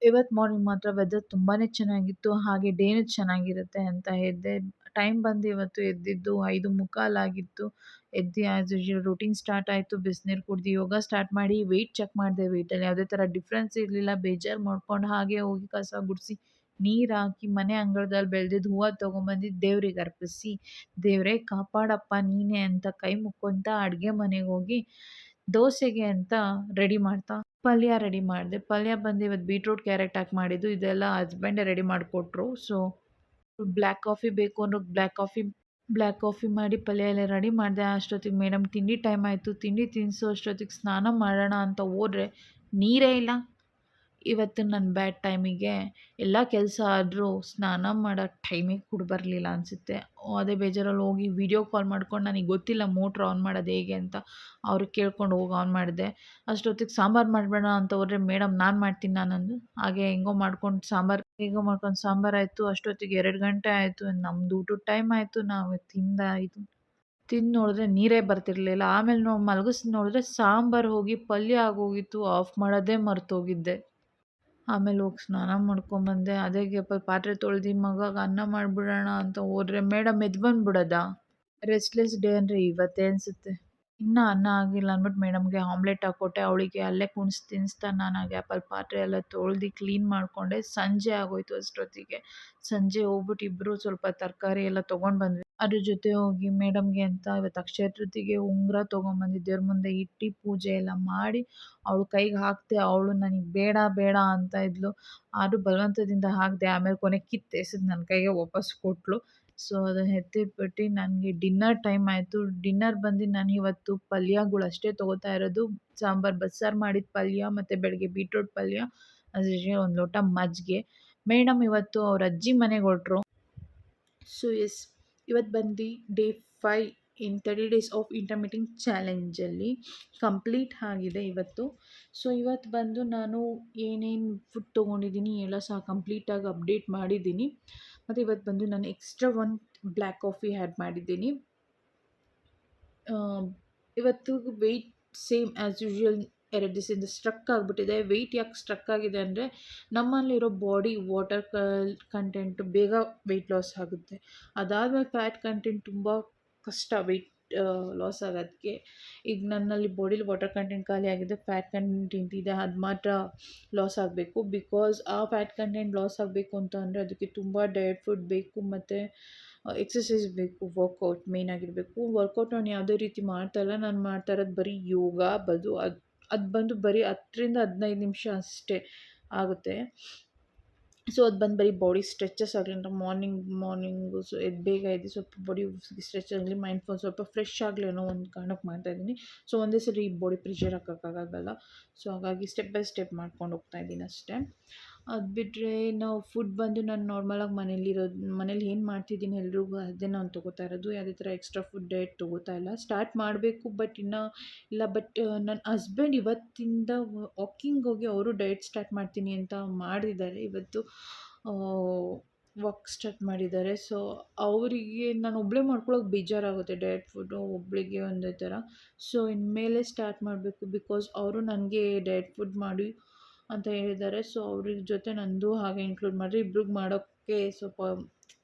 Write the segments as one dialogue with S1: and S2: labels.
S1: ಇವತ್ತು ಮಾರ್ನಿಂಗ್ ಮಾತ್ರ ವೆದರ್ ತುಂಬಾನೇ ಚೆನ್ನಾಗಿತ್ತು. ಹಾಗೆ ಡೇನು ಚೆನ್ನಾಗಿರುತ್ತೆ ಅಂತ ಎದ್ದೆ. ಟೈಮ್ ಬಂದು ಇವತ್ತು ಎದ್ದಿದ್ದು 5:45 ಆಗಿತ್ತು. ಎದ್ದು ಆ್ಯಸ್ ಯೂಶುವಲ್ ರೂಟೀನ್ ಸ್ಟಾರ್ಟ್ ಆಯಿತು. ಬಿಸಿನೀರು ಕುಡ್ದು ಯೋಗ ಸ್ಟಾರ್ಟ್ ಮಾಡಿ ವೆಯ್ಟ್ ಚೆಕ್ ಮಾಡಿದೆ. ವೆಯ್ಟಲ್ಲಿ ಯಾವುದೇ ಥರ ಡಿಫ್ರೆನ್ಸ್ ಇರಲಿಲ್ಲ. ಬೇಜಾರು ಮಾಡ್ಕೊಂಡು ಹಾಗೆ ಹೋಗಿ ಕಸ ಗುಡಿಸಿ, ನೀರು ಹಾಕಿ, ಮನೆ ಅಂಗಳದಲ್ಲಿ ಬೆಳೆದಿದ್ದ ಹೂವು ತೊಗೊಂಬಂದು ದೇವ್ರಿಗೆ ಅರ್ಪಿಸಿ, "ದೇವ್ರೇ ಕಾಪಾಡಪ್ಪ ನೀನೇ" ಅಂತ ಕೈ ಮುಕ್ಕೊಂತ ಅಡುಗೆ ಮನೆಗೆ ಹೋಗಿ ದೋಸೆಗೆ ಅಂತ ರೆಡಿ ಮಾಡ್ತಾ ಪಲ್ಯ ರೆಡಿ ಮಾಡಿದೆ. ಪಲ್ಯ ಬಂದು ಇವತ್ತು ಬೀಟ್ರೂಟ್, ಕ್ಯಾರೆಟ್ ಹಾಕಿ ಮಾಡಿದ್ದು. ಇದೆಲ್ಲ ಹಸ್ಬೆಂಡೇ ರೆಡಿ ಮಾಡಿಕೊಟ್ರು. ಸೊ, ಬ್ಲ್ಯಾಕ್ ಕಾಫಿ ಬೇಕು ಅಂದ್ರು ಬ್ಲ್ಯಾಕ್ ಕಾಫಿ ಮಾಡಿ ಪಲ್ಯ ಎಲ್ಲ ರೆಡಿ ಮಾಡಿದೆ. ಅಷ್ಟೊತ್ತಿಗೆ ಮೇಡಮ್ ತಿಂಡಿ ಟೈಮ್ ಆಯಿತು. ತಿಂಡಿ ತಿನ್ನಿಸೋ ಅಷ್ಟೊತ್ತಿಗೆ ಸ್ನಾನ ಮಾಡೋಣ ಅಂತ ಹೋದ್ರೆ ನೀರೇ ಇಲ್ಲ. ಇವತ್ತು ನನ್ನ ಬ್ಯಾಡ್ ಟೈಮಿಗೆ ಎಲ್ಲ ಕೆಲಸ ಆದರೂ ಸ್ನಾನ ಮಾಡೋ ಟೈಮಿಗೆ ಕೂಡ ಬರಲಿಲ್ಲ ಅನಿಸುತ್ತೆ. ಅದೇ ಬೇಜಾರಲ್ಲಿ ಹೋಗಿ ವೀಡಿಯೋ ಕಾಲ್ ಮಾಡ್ಕೊಂಡು, ನನಗೆ ಗೊತ್ತಿಲ್ಲ ಮೋಟ್ರ್ ಆನ್ ಮಾಡೋದು ಹೇಗೆ ಅಂತ. ಅವ್ರಿಗೆ ಕೇಳ್ಕೊಂಡು ಹೋಗಿ ಆನ್ ಮಾಡಿದೆ. ಅಷ್ಟೊತ್ತಿಗೆ ಸಾಂಬಾರು ಮಾಡಬೇಡ ಅಂತ ಹೋದ್ರೆ ಮೇಡಮ್ ನಾನು ಮಾಡ್ತೀನಿ ನಾನಂದು. ಹಾಗೆ ಹೆಂಗೋ ಮಾಡ್ಕೊಂಡು ಸಾಂಬಾರಾಯಿತು. ಅಷ್ಟೊತ್ತಿಗೆ 2 ಗಂಟೆ ಆಯಿತು. ನಮ್ದು ಊಟದ ಟೈಮ್ ಆಯಿತು. ನಾವು ತಿಂದು ನೋಡಿದ್ರೆ ನೀರೇ ಬರ್ತಿರಲಿಲ್ಲ. ಆಮೇಲೆ ಮಲಗಿಸಿ ನೋಡಿದ್ರೆ ಸಾಂಬಾರು ಹೋಗಿ ಪಲ್ಯ ಆಗೋಗಿತ್ತು. ಆಫ್ ಮಾಡೋದೇ ಮರ್ತೋಗಿದ್ದೆ. ಆಮೇಲೆ ಹೋಗಿ ಸ್ನಾನ ಮಾಡ್ಕೊಂಬಂದೆ. ಅದೇ ಗ್ಯಾಪಲ್ಲಿ ಪಾತ್ರೆ ತೊಳ್ದು ಮಗಗೆ ಅನ್ನ ಮಾಡಿಬಿಡೋಣ ಅಂತ ಹೋದ್ರೆ ಮೇಡಮ್ ಎದ್ದು ಬಂದ್ಬಿಡೋದಾ? ರೆಸ್ಟ್‌ಲೆಸ್ ಡೇ ಅಂದರೆ ಇವತ್ತೇ ಅನಿಸುತ್ತೆ. ಇನ್ನೂ ಅನ್ನ ಆಗಿಲ್ಲ ಅಂದ್ಬಿಟ್ಟು ಮೇಡಮ್‌ಗೆ ಆಮ್ಲೆಟ್ ಹಾಕ್ಕೊಟ್ಟೆ. ಅವಳಿಗೆ ಅಲ್ಲೇ ಕುಣ್ಸಿ ತಿನ್ನಿಸ್ತಾ ನಾನು ಆ ಗ್ಯಾಪಲ್ಲಿ ಪಾತ್ರೆ ಎಲ್ಲ ತೊಳ್ದು ಕ್ಲೀನ್ ಮಾಡಿಕೊಂಡೆ. ಸಂಜೆ ಆಗೋಯ್ತು ಅಷ್ಟೊತ್ತಿಗೆ. ಸಂಜೆ ಹೋಗ್ಬಿಟ್ಟು ಇಬ್ಬರು ಸ್ವಲ್ಪ ತರಕಾರಿ ಎಲ್ಲ ತೊಗೊಂಡು ಬಂದ್ವಿ. ಅದ್ರ ಜೊತೆ ಹೋಗಿ ಮೇಡಮ್‌ಗೆ ಅಂತ ಇವತ್ತು ಅಕ್ಷಯ ತೃತೀಯಗೆ ಉಂಗುರ ತೊಗೊಂಬಂದಿದ್ದೆ. ದೇವ್ರ ಮುಂದೆ ಇಟ್ಟು ಪೂಜೆ ಎಲ್ಲ ಮಾಡಿ ಅವಳು ಕೈಗೆ ಹಾಕಿದೆ. ಅವಳು ನನಗೆ ಬೇಡ ಬೇಡ ಅಂತ ಇದ್ಲು. ಆದರೂ ಬಲವಂತದಿಂದ ಹಾಕಿದೆ. ಆಮೇಲೆ ಕೊನೆಗೆ ಕಿತ್ತೆಸೆದು ನನ್ನ ಕೈಗೆ ವಾಪಸ್ ಕೊಟ್ಟಳು. ಸೊ, ಅದನ್ನ ಎತ್ತಿಟ್ಬಿಟ್ಟು ನನಗೆ ಡಿನ್ನರ್ ಟೈಮ್ ಆಯಿತು. ಡಿನ್ನರ್ ಬಂದು ನಾನು ಇವತ್ತು ಪಲ್ಯಗಳು ಅಷ್ಟೇ ತೊಗೋತಾ ಇರೋದು. ಸಾಂಬಾರು, ಬಸ್ಸಾರು ಮಾಡಿದ ಪಲ್ಯ ಮತ್ತು ಬೆಳಗ್ಗೆ ಬೀಟ್ರೂಟ್ ಪಲ್ಯ, ಆಸ್ ಯೂಶುವಲ್ ಒಂದು ಲೋಟ ಮಜ್ಜಿಗೆ. ಮೇಡಮ್ ಇವತ್ತು ಅವ್ರ ಅಜ್ಜಿ ಮನೆಗೆ ಹೊರಟ್ರು. ಸೊ ಎಸ್, ಇವತ್ತು ಬಂದು day 5 in 30 days of intermitting ಚಾಲೆಂಜಲ್ಲಿ ಕಂಪ್ಲೀಟ್ ಆಗಿದೆ ಇವತ್ತು. ಸೊ ಇವತ್ತು ಬಂದು ನಾನು ಏನೇನು ಫುಡ್ ತೊಗೊಂಡಿದ್ದೀನಿ ಎಲ್ಲ ಸಹ ಕಂಪ್ಲೀಟಾಗಿ ಅಪ್ಡೇಟ್ ಮಾಡಿದ್ದೀನಿ. ಮತ್ತು ಇವತ್ತು ಬಂದು ನಾನು ಎಕ್ಸ್ಟ್ರಾ ಒಂದು ಬ್ಲ್ಯಾಕ್ ಕಾಫಿ ಆ್ಯಡ್ ಮಾಡಿದ್ದೀನಿ. ಇವತ್ತು ವೆಯ್ಟ್ ಸೇಮ್ ಆ್ಯಸ್ ಯೂಶುವಲ್ 2 ದಿವಸದಿಂದ ಸ್ಟ್ರಕ್ ಆಗಿಬಿಟ್ಟಿದೆ. ವೆಯ್ಟ್ ಯಾಕೆ ಸ್ಟ್ರಕ್ ಆಗಿದೆ ಅಂದರೆ ನಮ್ಮಲ್ಲಿರೋ ಬಾಡಿ ವಾಟರ್ ಕಂಟೆಂಟ್ ಬೇಗ ವೆಯ್ಟ್ ಲಾಸ್ ಆಗುತ್ತೆ. ಅದಾದಮೇಲೆ ಫ್ಯಾಟ್ ಕಂಟೆಂಟ್ ತುಂಬ ಕಷ್ಟ ವೆಯ್ಟ್ ಲಾಸ್ ಆಗೋದಕ್ಕೆ. ಈಗ ನನ್ನಲ್ಲಿ ಬಾಡಿಲಿ ವಾಟರ್ ಕಂಟೆಂಟ್ ಖಾಲಿ ಆಗಿದೆ, ಫ್ಯಾಟ್ ಕಂಟೆಂಟ್ ಇದೆ, ಅದು ಮಾತ್ರ ಲಾಸ್ ಆಗಬೇಕು. ಬಿಕಾಸ್ ಆ ಫ್ಯಾಟ್ ಕಂಟೆಂಟ್ ಲಾಸ್ ಆಗಬೇಕು ಅಂತ ಅಂದರೆ ಅದಕ್ಕೆ ತುಂಬ ಡಯಟ್ ಫುಡ್ ಬೇಕು ಮತ್ತು ಎಕ್ಸಸೈಸ್ ಬೇಕು. ವರ್ಕೌಟ್ ಮೇಯ್ನ್ ಆಗಿರಬೇಕು. ವರ್ಕೌಟ್ ನಾನು ಯಾವುದೇ ರೀತಿ ಮಾಡ್ತಾಯಿಲ್ಲ. ನಾನು ಮಾಡ್ತಾ ಇರೋದು ಬರೀ ಯೋಗ ಅದು ಬಂದು ಬರೀ 10ರಿಂದ 15 ನಿಮಿಷ ಅಷ್ಟೇ ಆಗುತ್ತೆ. ಸೊ ಅದು ಬಂದು ಬರೀ ಬಾಡಿ ಸ್ಟ್ರೆಚಸ್ ಆಗಲಿ ಅಂತ ಮಾರ್ನಿಂಗು ಸೊ ಬೇಗ ಎದ್ದು ಸ್ವಲ್ಪ ಬಾಡಿ ಸ್ಟ್ರೆಚ್ ಆಗಲಿ, ಮೈಂಡ್ ಸ್ವಲ್ಪ ಫ್ರೆಶ್ ಆಗಲಿ ಅನ್ನೋ ಒಂದು ಕಾರಣಕ್ಕೆ ಮಾಡ್ತಾಯಿದ್ದೀನಿ. ಸೊ ಒಂದೇ ಸರಿ ಬಾಡಿ ಪ್ರೆಷರ್ ಹಾಕೋಕ್ಕಾಗಲ್ಲ. ಸೊ ಹಾಗಾಗಿ ಸ್ಟೆಪ್ ಬೈ ಸ್ಟೆಪ್ ಮಾಡ್ಕೊಂಡು ಹೋಗ್ತಾಯಿದ್ದೀನಿ ಅಷ್ಟೇ. ಅದು ಬಿಟ್ಟರೆ ನಾವು ಫುಡ್ ಬಂದು ನಾನು ನಾರ್ಮಲಾಗಿ ಮನೇಲಿ ಏನು ಮಾಡ್ತಿದ್ದೀನಿ ಎಲ್ರಿಗೂ ಅದೇ ನಾನು ತೊಗೋತಾ ಇರೋದು. ಯಾವುದೇ ಥರ ಎಕ್ಸ್ಟ್ರಾ ಫುಡ್ ಡಯಟ್ ತೊಗೋತಾ ಇಲ್ಲ. ಸ್ಟಾರ್ಟ್ ಮಾಡಬೇಕು ಬಟ್ ಇನ್ನೂ ಇಲ್ಲ. ಬಟ್ ನನ್ನ ಹಸ್ಬೆಂಡ್ ಇವತ್ತಿಂದ ವಾಕಿಂಗ್ ಹೋಗಿ ಅವರು ಡಯಟ್ ಸ್ಟಾರ್ಟ್ ಮಾಡ್ತೀನಿ ಅಂತ ಮಾಡಿದ್ದಾರೆ. ಇವತ್ತು ವಾಕ್ ಸ್ಟಾರ್ಟ್ ಮಾಡಿದ್ದಾರೆ. ಸೊ ಅವರಿಗೆ ನಾನು ಒಬ್ಬಳೇ ಮಾಡ್ಕೊಳ್ಳೋಕೆ ಬೇಜಾರಾಗುತ್ತೆ ಡಯಟ್ ಫುಡ್ಡು ಒಬ್ಬಳಿಗೆ ಒಂದೇ ಥರ. ಸೊ ಇನ್ಮೇಲೆ ಸ್ಟಾರ್ಟ್ ಮಾಡಬೇಕು. ಬಿಕಾಸ್ ಅವರು ನನಗೆ ಡಯಟ್ ಫುಡ್ ಮಾಡಿ ಅಂತ ಹೇಳಿದ್ದಾರೆ. ಸೊ ಅವ್ರ ಜೊತೆ ನಂದು ಹಾಗೆ ಇನ್ಕ್ಲೂಡ್ ಮಾಡಿದ್ರೆ ಇಬ್ರಿಗೆ ಮಾಡೋಕ್ಕೆ ಸ್ವಲ್ಪ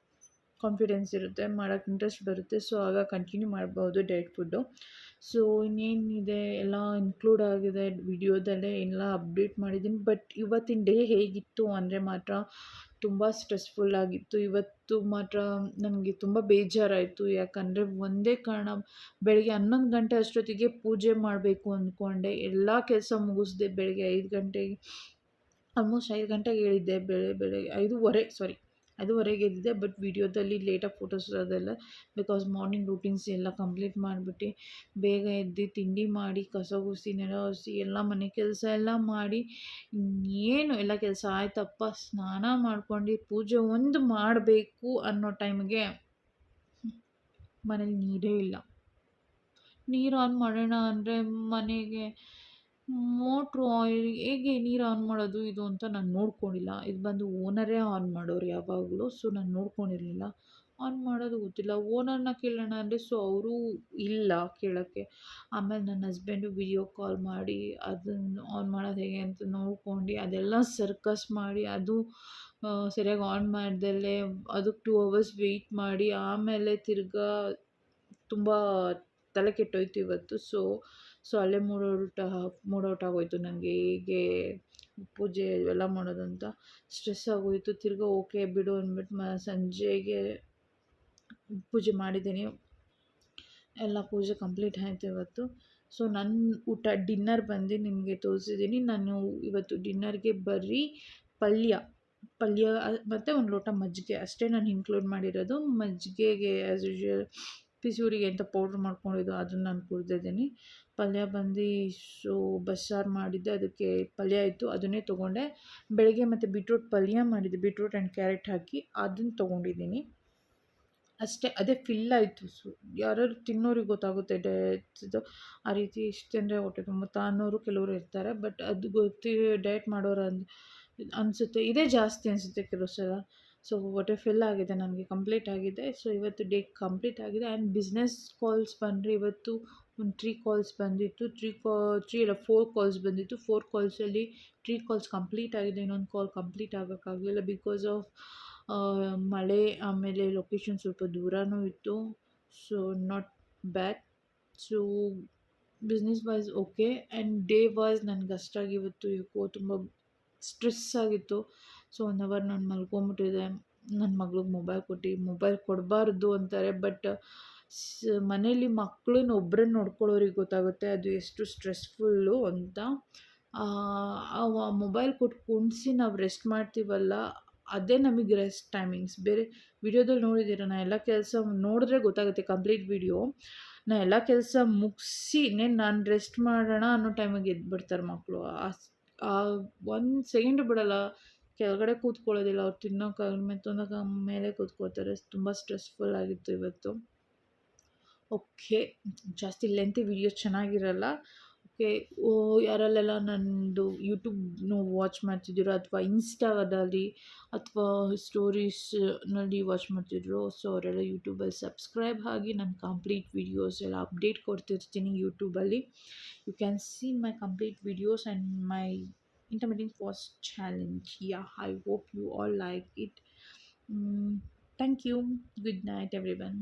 S1: ಕಾನ್ಫಿಡೆನ್ಸ್ ಇರುತ್ತೆ, ಮಾಡೋಕ್ಕೆ ಇಂಟ್ರೆಸ್ಟ್ ಬರುತ್ತೆ. ಸೊ ಆಗ ಕಂಟಿನ್ಯೂ ಮಾಡ್ಬೋದು ಡಯಟ್ ಫುಡ್ಡು. ಸೊ ಇನ್ನೇನಿದೆ ಎಲ್ಲ ಇನ್ಕ್ಲೂಡ್ ಆಗಿದೆ ವಿಡಿಯೋದಲ್ಲೇ ಎಲ್ಲ ಅಪ್ಡೇಟ್ ಮಾಡಿದ್ದೀನಿ. ಬಟ್ ಇವತ್ತಿನ ಡೇ ಹೇಗಿತ್ತು ಅಂದರೆ ಮಾತ್ರ ತುಂಬ ಸ್ಟ್ರೆಸ್ಫುಲ್ಲಾಗಿತ್ತು. ಇವತ್ತು ಮಾತ್ರ ನನಗೆ ತುಂಬ ಬೇಜಾರಾಯಿತು. ಯಾಕಂದರೆ ಒಂದೇ ಕಾರಣ, ಬೆಳಗ್ಗೆ 11 ಗಂಟೆ ಅಷ್ಟೊತ್ತಿಗೆ ಪೂಜೆ ಮಾಡಬೇಕು ಅಂದ್ಕೊಂಡೆ. ಎಲ್ಲ ಕೆಲಸ ಮುಗಿಸ್ದೆ. ಬೆಳಗ್ಗೆ 5 ಗಂಟೆಗೆ ಆಲ್ಮೋಸ್ಟ್ 5 ಗಂಟೆಗೆ ಹೇಳಿದ್ದೆ. ಬೆಳಗ್ಗೆ 5:30ಗೆ ಎದ್ದಿದ್ದೆ. ಬಟ್ ವೀಡಿಯೋದಲ್ಲಿ ಲೇಟಾಗಿ ಫೋಟೋಸ್ ಅದೆಲ್ಲ ಬಿಕಾಸ್ ಮಾರ್ನಿಂಗ್ ರೂಟೀನ್ಸ್ ಎಲ್ಲ ಕಂಪ್ಲೀಟ್ ಮಾಡಿಬಿಟ್ಟು ಬೇಗ ಎದ್ದು ತಿಂಡಿ ಮಾಡಿ ಕಸ ಗುಡಿಸಿ ನೆಲ ಒರೆಸಿ ಎಲ್ಲ ಮನೆ ಕೆಲಸ ಎಲ್ಲ ಮಾಡಿ ಇನ್ನೇನು ಎಲ್ಲ ಕೆಲಸ ಆಯ್ತಪ್ಪ ಸ್ನಾನ ಮಾಡ್ಕೊಂಡು ಪೂಜೆ ಒಂದು ಮಾಡಬೇಕು ಅನ್ನೋ ಟೈಮ್ಗೆ ಮನೇಲಿ ನೀರೇ ಇಲ್ಲ. ನೀರು ಆನ್ ಮಾಡೋಣ ಅಂದರೆ ಮನೆಗೆ ಮೋಟ್ರು ಹೇಗೆ ನೀರು ಆನ್ ಮಾಡೋದು ಇದು ಅಂತ ನಾನು ನೋಡ್ಕೊಂಡಿಲ್ಲ. ಇದು ಬಂದು ಓನರೇ ಆನ್ ಮಾಡೋರು ಯಾವಾಗಲೂ. ಸೊ ನಾನು ನೋಡ್ಕೊಂಡಿರಲಿಲ್ಲ. ಆನ್ ಮಾಡೋದು ಗೊತ್ತಿಲ್ಲ. ಓನರ್‌ನ ಕೇಳೋಣ ಅಂದರೆ ಸೊ ಅವರೂ ಇಲ್ಲ ಕೇಳೋಕ್ಕೆ. ಆಮೇಲೆ ನನ್ನ ಹಸ್ಬೆಂಡು ವಿಡಿಯೋ ಕಾಲ್ ಮಾಡಿ ಅದನ್ನು ಆನ್ ಮಾಡೋದು ಹೇಗೆ ಅಂತ ನೋಡ್ಕೊಂಡು ಅದೆಲ್ಲ ಸರ್ಕಸ್ ಮಾಡಿ ಅದು ಸರಿಯಾಗಿ ಆನ್ ಮಾಡ್ದಲೇ ಅದಕ್ಕೆ 2 ಅವರ್ಸ್ ವೆಯ್ಟ್ ಮಾಡಿ ಆಮೇಲೆ ತಿರ್ಗಾ ತುಂಬ ತಲೆ ಕೆಟ್ಟೋಯ್ತು ಇವತ್ತು. ಸೊ ಅಲ್ಲೇ ಮೂಡ್ ಔಟ್ ಆಗೋಯ್ತು ನನಗೆ. ಹೇಗೆ ಪೂಜೆ ಇವೆಲ್ಲ ಮಾಡೋದು ಅಂತ ಸ್ಟ್ರೆಸ್ ಆಗೋಯಿತು. ತಿರ್ಗಾ ಓಕೆ ಬಿಡು ಅಂದ್ಬಿಟ್ಟು ಸಂಜೆಗೆ ಪೂಜೆ ಮಾಡಿದ್ದೀನಿ. ಎಲ್ಲ ಪೂಜೆ ಕಂಪ್ಲೀಟ್ ಆಯ್ತು ಇವತ್ತು. ಸೊ ನನ್ನ ಊಟ ಡಿನ್ನರ್ ಬಂದು ನಿಮಗೆ ತೋರಿಸಿದ್ದೀನಿ. ನಾನು ಇವತ್ತು ಡಿನ್ನರ್ಗೆ ಬರೀ ಪಲ್ಯ ಪಲ್ಯ ಮತ್ತು ಒಂದು ಲೋಟ ಮಜ್ಜಿಗೆ ಅಷ್ಟೇ ನಾನು ಇನ್ಕ್ಲೂಡ್ ಮಾಡಿರೋದು. ಮಜ್ಜಿಗೆಗೆ ಆ್ಯಸ್ ಯೂಶ್ವಲ್ ಪಿಸೂರಿಗೆ ಅಂತ ಪೌಡ್ರ್ ಮಾಡ್ಕೊಂಡಿದ್ದು ಅದನ್ನು ನಾನು ಕುಡ್ದಿದ್ದೀನಿ. ಪಲ್ಯ ಬಂದು ಸೊ ಬಸ್ಸಾರು ಮಾಡಿದ್ದೆ, ಅದಕ್ಕೆ ಪಲ್ಯ ಇತ್ತು ಅದನ್ನೇ ತೊಗೊಂಡೆ. ಬೆಳಗ್ಗೆ ಮತ್ತು ಬೀಟ್ರೂಟ್ ಪಲ್ಯ ಮಾಡಿದ್ದೆ, ಬೀಟ್ರೂಟ್ ಆ್ಯಂಡ್ ಕ್ಯಾರೆಟ್ ಹಾಕಿ ಅದನ್ನು ತೊಗೊಂಡಿದ್ದೀನಿ ಅಷ್ಟೇ. ಅದೇ ಫಿಲ್ ಆಯಿತು. ಸೊ ಯಾರ್ಯಾರು ತಿನ್ನೋರಿಗೆ ಗೊತ್ತಾಗುತ್ತೆ ಡಯಟ್ದು ಆ ರೀತಿ ಇಷ್ಟು ತಿಂದರೆ ಹೊಟ್ಟೆ ತುಂಬುತ್ತಾ ಅನ್ನೋರು ಕೆಲವರು ಇರ್ತಾರೆ. ಬಟ್ ಅದು ಡಯಟ್ ಮಾಡೋರು ಅನಿಸುತ್ತೆ ಇದೇ ಜಾಸ್ತಿ ಅನಿಸುತ್ತೆ ಕೆಲವು ಸಲ. ಸೊ ಹೊಟ್ಟೆ ಫಿಲ್ ಆಗಿದೆ ನನಗೆ, ಕಂಪ್ಲೀಟ್ ಆಗಿದೆ. ಸೊ ಇವತ್ತು ಡೇ ಕಂಪ್ಲೀಟ್ ಆಗಿದೆ. ಆ್ಯಂಡ್ ಬಿಸ್ನೆಸ್ ಕಾಲ್ಸ್ ಬಂದರೆ ಇವತ್ತು ಒಂದು 3 ಕಾಲ್ಸ್ ಬಂದಿತ್ತು. 4 ಕಾಲ್ಸ್ ಬಂದಿತ್ತು. 4 ಕಾಲ್ಸಲ್ಲಿ 3 ಕಾಲ್ಸ್ ಕಂಪ್ಲೀಟ್ ಆಗಿದೆ. ಇನ್ನೊಂದು ಕಾಲ್ ಕಂಪ್ಲೀಟ್ ಆಗೋಕ್ಕಾಗಲಿಲ್ಲ ಬಿಕಾಸ್ ಆಫ್ ಮಳೆ, ಆಮೇಲೆ ಲೊಕೇಶನ್ ಸ್ವಲ್ಪ ದೂರನೂ ಇತ್ತು. So not bad. So business wise okay. And day wise ನನಗೆ ಅಷ್ಟಾಗಿ ಇವತ್ತು ಯಾಕೋ ತುಂಬ ಸ್ಟ್ರೆಸ್ ಆಗಿತ್ತು. ಸೊ 1 ಅವರ್ ನಾನು ಮಲ್ಕೊಂಬಿಟ್ಟಿದ್ದೆ. ನನ್ನ ಮಗ್ಳಿಗೆ ಮೊಬೈಲ್ ಕೊಡಬಾರ್ದು ಅಂತಾರೆ. ಬಟ್ ಮನೇಲಿ ಮಕ್ಕಳನ್ನ ಒಬ್ಬರನ್ನ ನೋಡ್ಕೊಳ್ಳೋರಿಗೆ ಗೊತ್ತಾಗುತ್ತೆ ಅದು ಎಷ್ಟು ಸ್ಟ್ರೆಸ್ಫುಲ್ಲು ಅಂತ. ಆ ಮೊಬೈಲ್ ಕೊಟ್ಟು ಕುಂಡಿಸಿ ನಾವು ರೆಸ್ಟ್ ಮಾಡ್ತೀವಲ್ಲ, ಅದೇ ನಮಗೆ ರೆಸ್ಟ್ ಟೈಮಿಂಗ್ಸ್. ಬೇರೆ ವಿಡಿಯೋದಲ್ಲಿ ನೋಡಿದ್ದೀರ, ನಾ ಎಲ್ಲ ಕೆಲಸ ನೋಡಿದ್ರೆ ಗೊತ್ತಾಗುತ್ತೆ ಕಂಪ್ಲೀಟ್ ವಿಡಿಯೋ. ನಾ ಎಲ್ಲ ಕೆಲಸ ಮುಗಿಸಿ ನಾನು ರೆಸ್ಟ್ ಮಾಡೋಣ ಅನ್ನೋ ಟೈಮಿಗೆ ಎದ್ಬಿಡ್ತಾರೆ ಮಕ್ಕಳು. ಆ 1 ಸೆಕೆಂಡು ಬಿಡಲ್ಲ, ಕೆಳಗಡೆ ಕೂತ್ಕೊಳ್ಳೋದಿಲ್ಲ. ಅವ್ರು ತಿನ್ನೋಕೆ ಮೇಲೆ ಕೂತ್ಕೋತಾರೆ. ತುಂಬ ಸ್ಟ್ರೆಸ್ಫುಲ್ ಆಗಿತ್ತು ಇವತ್ತು. ಓಕೆ, ಜಾಸ್ತಿ ಲೆಂತಿ ವಿಡಿಯೋ ಚೆನ್ನಾಗಿರಲ್ಲ. ಓಕೆ, ಯಾರಲ್ಲೆಲ್ಲ ನನ್ನದು ಯೂಟ್ಯೂಬ್ನು ವಾಚ್ ಮಾಡ್ತಿದ್ದೀರೋ ಅಥವಾ ಇನ್ಸ್ಟಾದಲ್ಲಿ ಅಥವಾ ಸ್ಟೋರೀಸ್ನಲ್ಲಿ ವಾಚ್ ಮಾಡ್ತಿದ್ರು, ಸೊ ಅವರೆಲ್ಲ ಯೂಟ್ಯೂಬಲ್ಲಿ ಸಬ್ಸ್ಕ್ರೈಬ್ ಆಗಿ ನಾನು ಕಂಪ್ಲೀಟ್ ವೀಡಿಯೋಸ್ ಎಲ್ಲ ಅಪ್ಡೇಟ್ ಕೊಡ್ತಿರ್ತೀನಿ ಯೂಟ್ಯೂಬಲ್ಲಿ. You can see my complete videos and my intermittent fast challenge. Yeah, I hope you all like it. Thank you. Good night, everyone.